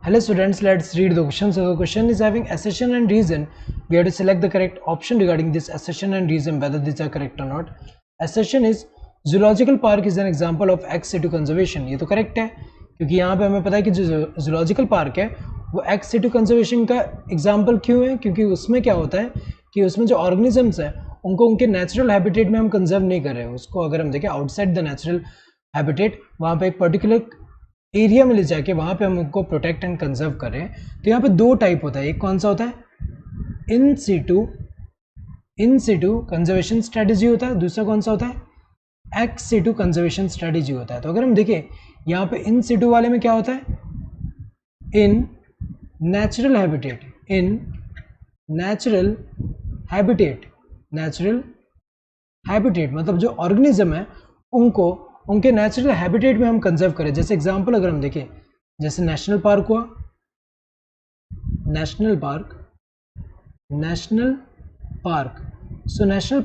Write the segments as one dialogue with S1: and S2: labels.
S1: Hello students, let's read the question. So the question is having assertion and reason. We have to select the correct option regarding this assertion and reason, whether these are correct or not. Assertion is zoological park is an example of ex situ conservation. ये तो correct है क्योंकि यहाँ पे हमें पता है कि जो zoological park है वो ex situ conservation का example क्यों है, क्योंकि उसमें क्या होता है कि उसमें जो organisms है उनको उनके natural habitat में हम conserve नहीं कर रहे हैं. उसको अगर हम देखें outside the natural habitat, वहाँ पे एक particular एरिया में ले जाके वहाँ पे हम उनको प्रोटेक्ट एंड कंजर्व कर रहे हैं. तो यहाँ पे दो टाइप होता है. एक कौन सा होता है, इन सिटू कंजर्वेशन स्ट्रेटजी होता है. दूसरा कौन सा होता है, एक्स सिटू कंजर्वेशन स्ट्रेटजी होता है. तो अगर हम देखें यहाँ पे इन सिटू वाले में क्या होता है, इन नेचुरल हैबिटेट मतलब जो ऑर्गेनिज्म है उनको उनके नेचुरल हैबिटेट में हम कंजर्व करें. जैसे एग्जांपल अगर हम देखें, जैसे नेशनल पार्क हुआ, नेशनल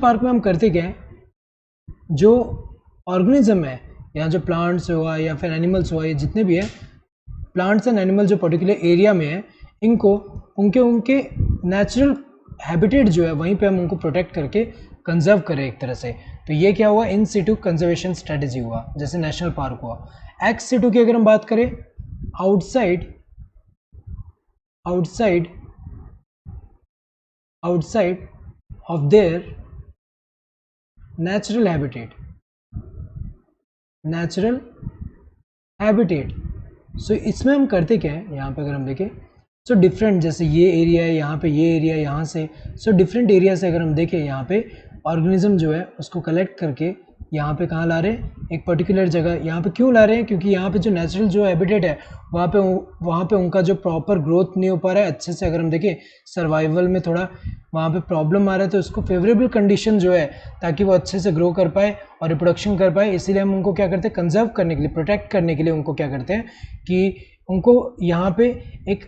S1: पार्क में हम करते क्या है, जो ऑर्गेनिज्म है या जो प्लांट्स हुआ या फिर एनिमल्स हुआ, ये जितने भी है प्लांट्स एंड एनिमल जो पर्टिकुलर एरिया में है, इनको उनके नेचुरल हैबिटेट जो है वहीं पे हम उनको प्रोटेक्ट करके कंजर्व करें एक तरह से. तो ये क्या हुआ, इन सिटू कंजर्वेशन स्ट्रेटजी हुआ, जैसे नेशनल पार्क हुआ. एक्स सिटू की अगर हम बात करें, outside of their natural habitat. So इसमें हम करते क्या है, यहाँ पे अगर हम देखें, सो डिफरेंट, जैसे ये एरिया है, यहाँ पे ये एरिया, यहाँ से सो डिफरेंट एरिया से अगर हम देखें, यहाँ पे ऑर्गेनिज्म जो है उसको कलेक्ट करके यहाँ पे कहाँ ला रहे हैं, एक पर्टिकुलर जगह. यहाँ पे क्यों ला रहे हैं, क्योंकि यहाँ पे जो नेचुरल जो हैबिटेट है वहाँ पे उनका जो प्रॉपर ग्रोथ नहीं हो पा रहा है अच्छे से. अगर हम देखें सर्वाइवल में थोड़ा वहाँ पे प्रॉब्लम आ रहा है, तो उसको फेवरेबल कंडीशन जो है ताकि वो अच्छे से ग्रो कर पाए और रिप्रोडक्शन कर पाए, इसीलिए हम उनको क्या करते हैं, कंजर्व करने के लिए, प्रोटेक्ट करने के लिए उनको क्या करते हैं कि उनको यहाँ पे एक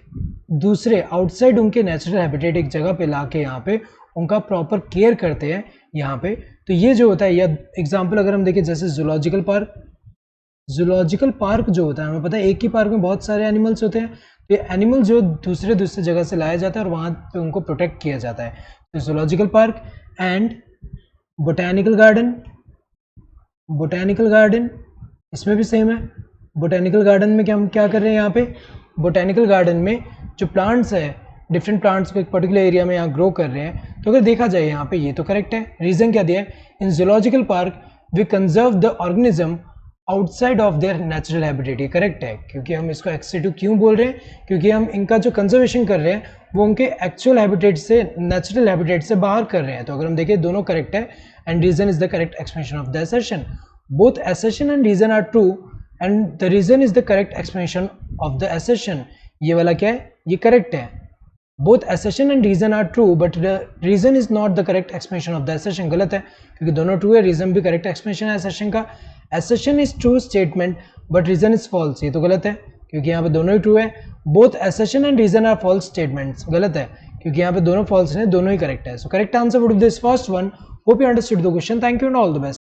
S1: दूसरे आउटसाइड उनके नेचुरल हैबिटेट एक जगह पे ला के यहाँ पे उनका प्रॉपर केयर करते हैं यहाँ पे. तो ये जो होता है, या एग्जांपल अगर हम देखें, जैसे जूलॉजिकल पार्क जो होता है, हमें पता है एक ही पार्क में बहुत सारे एनिमल्स होते हैं. तो ये एनिमल जो दूसरे जगह से लाया जाता है और वहाँ पे उनको प्रोटेक्ट किया जाता है. तो zoological park and botanical garden इसमें भी सेम है. बोटैनिकल गार्डन में हम क्या कर रहे हैं, यहाँ पे बोटैनिकल गार्डन में जो प्लांट्स है, डिफरेंट प्लांट्स को एक पर्टिकुलर एरिया में यहाँ ग्रो कर रहे हैं. तो अगर देखा जाए यहाँ पे ये तो करेक्ट है. रीजन क्या दिया है, in zoological park we conserve the organism outside of their natural habitat. ये करेक्ट है, क्योंकि हम इसको एक्स सिटू क्यों बोल रहे हैं, क्योंकि हम इनका जो कंजर्वेशन कर रहे हैं वो उनके एक्चुअल हैबिटेट से, नेचुरल हैबिटेट से बाहर कर रहे हैं. तो अगर हम देखें दोनों करेक्ट है and reason is the correct explanation of the assertion. Both assertion and reason are true and the reason is the correct explanation of the assertion. ये वाला क्या है, ये करेक्ट है. Both assertion and reason are true but the reason is not the correct explanation of the assertion. गलत है, क्योंकि दोनों true है, reason भी correct explanation है assertion का. assertion is true statement but reason is false. ये तो गलत है, क्योंकि यहाँ पे दोनों ही true है. both assertion and reason are false statements. गलत है, क्योंकि यहाँ पे दोनों false हैं, दोनों ही correct है. so correct answer would be this first one. hope you understood the question. thank you and all the best.